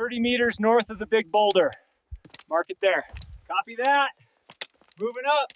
30 meters north of the big boulder. Mark it there. Copy that. Moving up.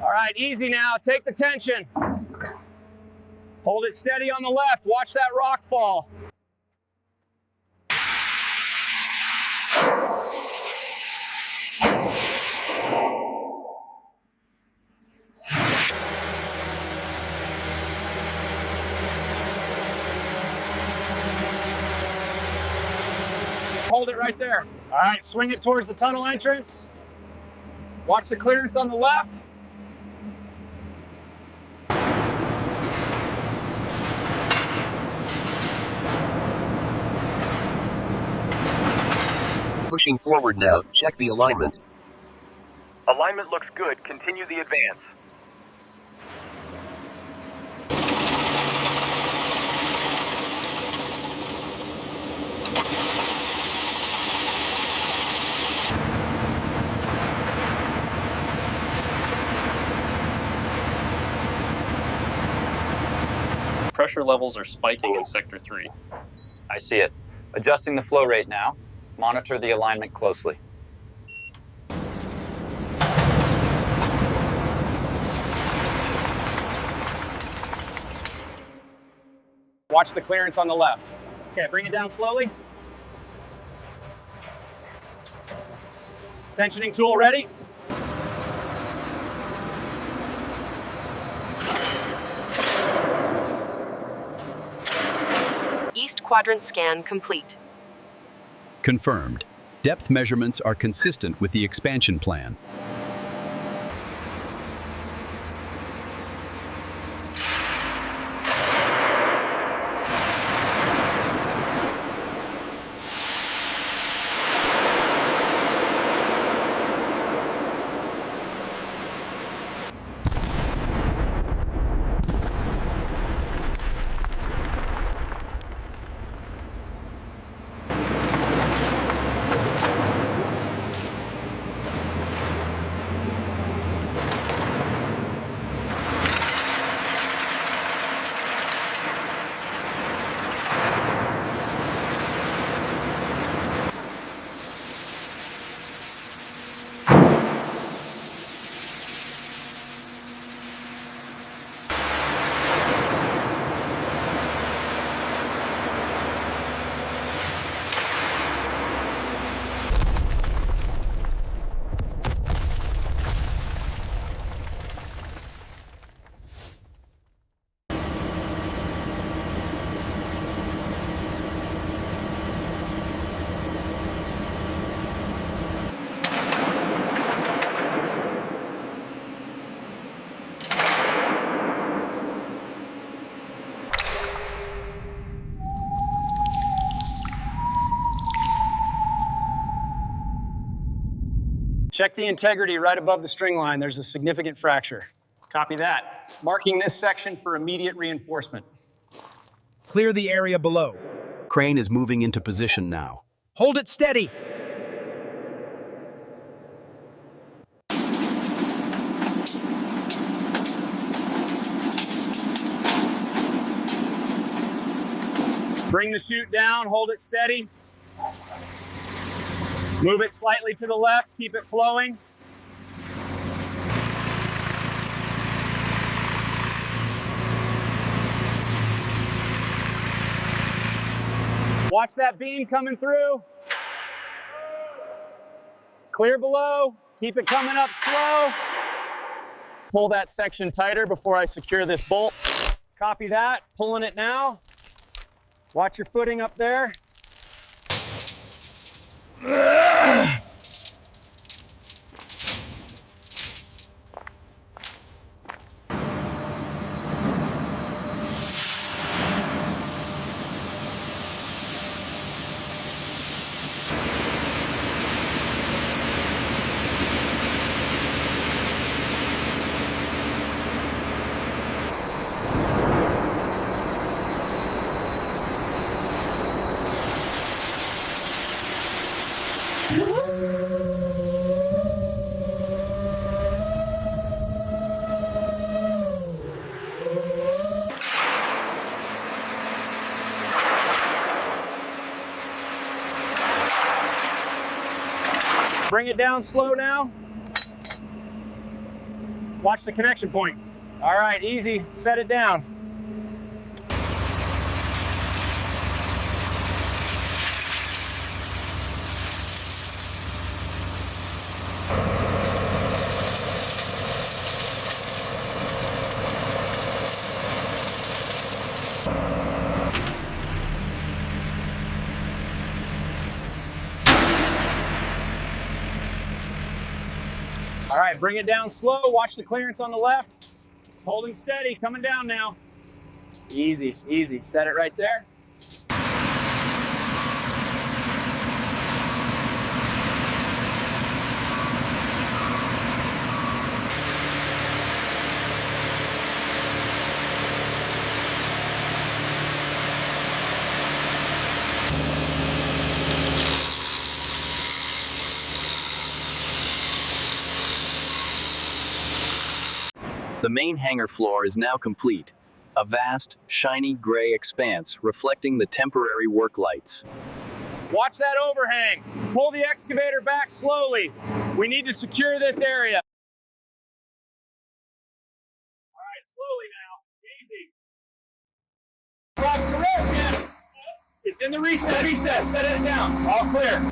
All right, easy now, take the tension. Hold it steady on the left, watch that rock fall. Hold it right there. All right, swing it towards the tunnel entrance. Watch the clearance on the left. Pushing forward now, check the alignment. Alignment looks good. Continue the advance. Pressure levels are spiking in Sector 3. I see it. Adjusting the flow rate now. Monitor the alignment closely. Watch the clearance on the left. Okay, bring it down slowly. Tensioning tool ready? East quadrant scan complete. Confirmed. Depth measurements are consistent with the expansion plan. Check the integrity right above the string line. There's a significant fracture. Copy that. Marking this section for immediate reinforcement. Clear the area below. Crane is moving into position now. Hold it steady. Bring the chute down, hold it steady. Move it slightly to the left, keep it flowing. Watch that beam coming through. Clear below. Keep it coming up slow. Pull that section tighter before I secure this bolt. Copy that. Pulling it now. Watch your footing up there. Bring it down slow now. Watch the connection point. All right, easy, set it down. All right, bring it down slow. Watch the clearance on the left. Holding steady, coming down now. Easy, easy. Set it right there. The main hangar floor is now complete, a vast, shiny gray expanse reflecting the temporary work lights. Watch that overhang. Pull the excavator back slowly. We need to secure this area. All right, slowly now. Easy. Drive correct, man. It's in the recess. Set it down. All clear.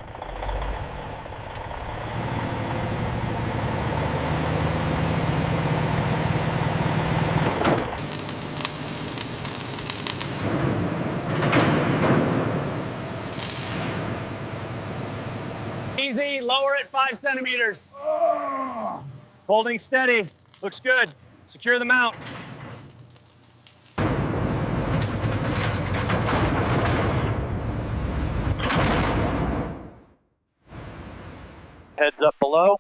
Easy, lower it 5 centimeters. Holding steady, looks good. Secure the mount. Heads up below.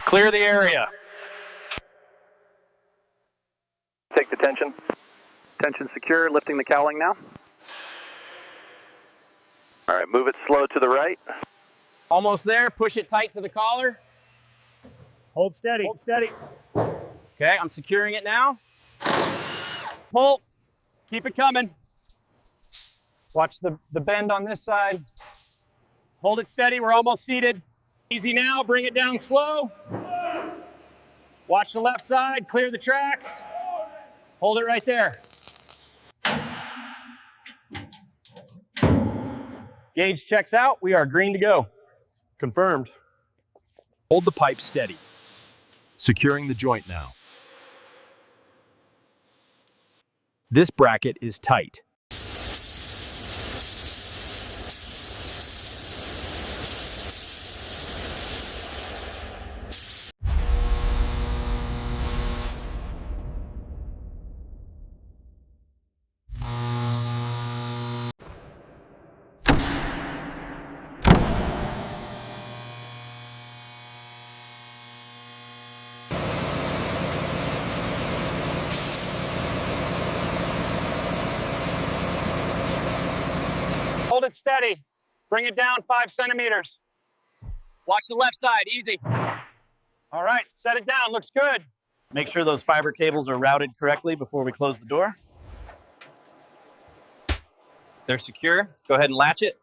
Clear the area. Take the tension. Tension secure, lifting the cowling now. All right, move it slow to the right. Almost there, push it tight to the collar. Hold steady. Hold steady. Okay, I'm securing it now. Pull, keep it coming. Watch the bend on this side. Hold it steady, we're almost seated. Easy now, bring it down slow. Watch the left side, clear the tracks. Hold it right there. Gauge checks out, we are green to go. Confirmed. Hold the pipe steady. Securing the joint now. This bracket is tight. Hold it steady. Bring it down 5 centimeters. Watch the left side, easy. All right, set it down, looks good. Make sure those fiber cables are routed correctly before we close the door. They're secure. Go ahead and latch it.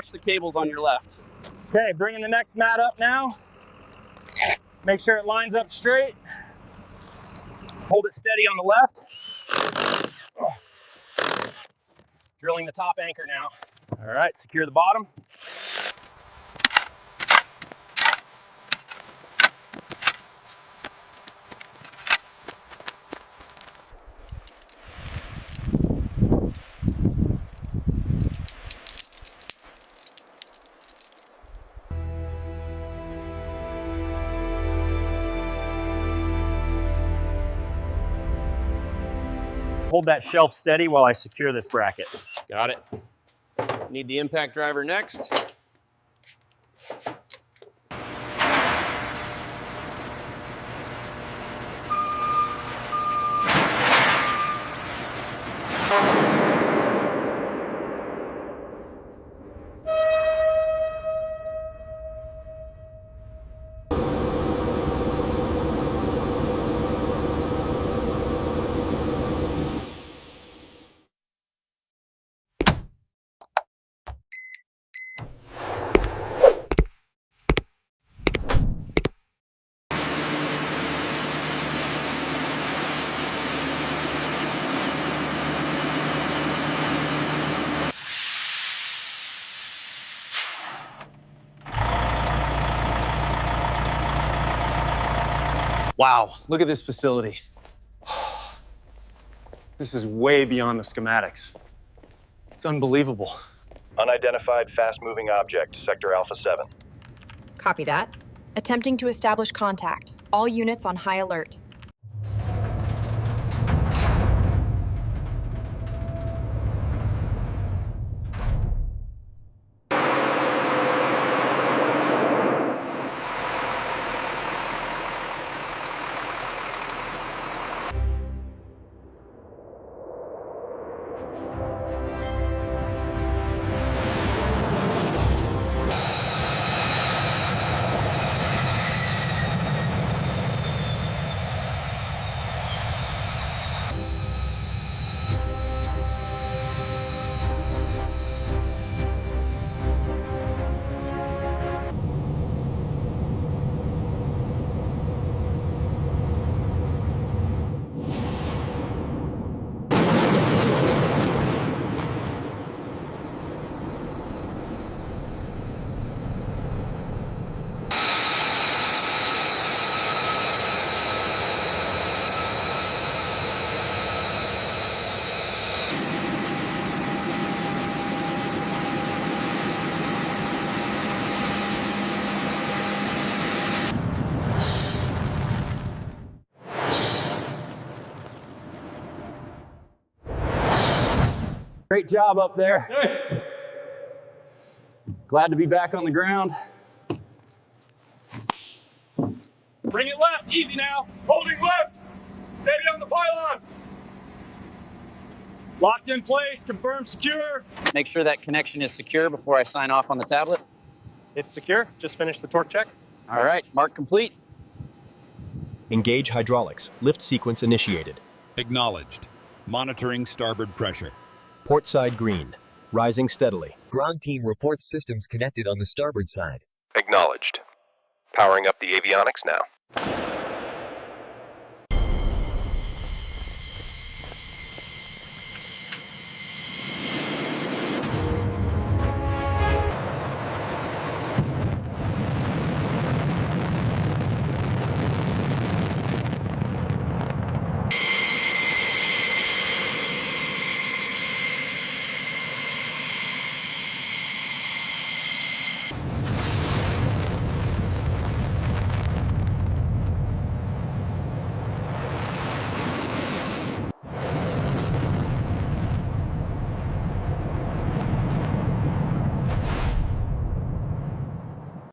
Watch the cables on your left. Okay, bringing the next mat up now. Make sure it lines up straight. Hold it steady on the left. Drilling the top anchor now. All right, secure the bottom. Hold that shelf steady while I secure this bracket. Got it. Need the impact driver next. Wow, look at this facility. This is way beyond the schematics. It's unbelievable. Unidentified fast-moving object, Sector Alpha-07. Copy that. Attempting to establish contact. All units on high alert. Great job up there. Glad to be back on the ground. Bring it left, easy now. Holding left. Steady on the pylon. Locked in place, confirmed secure. Make sure that connection is secure before I sign off on the tablet. It's secure. Just finished the torque check. All right, mark complete. Engage hydraulics. Lift sequence initiated. Acknowledged. Monitoring starboard pressure. Port side green. Rising steadily. Ground team reports systems connected on the starboard side. Acknowledged. Powering up the avionics now.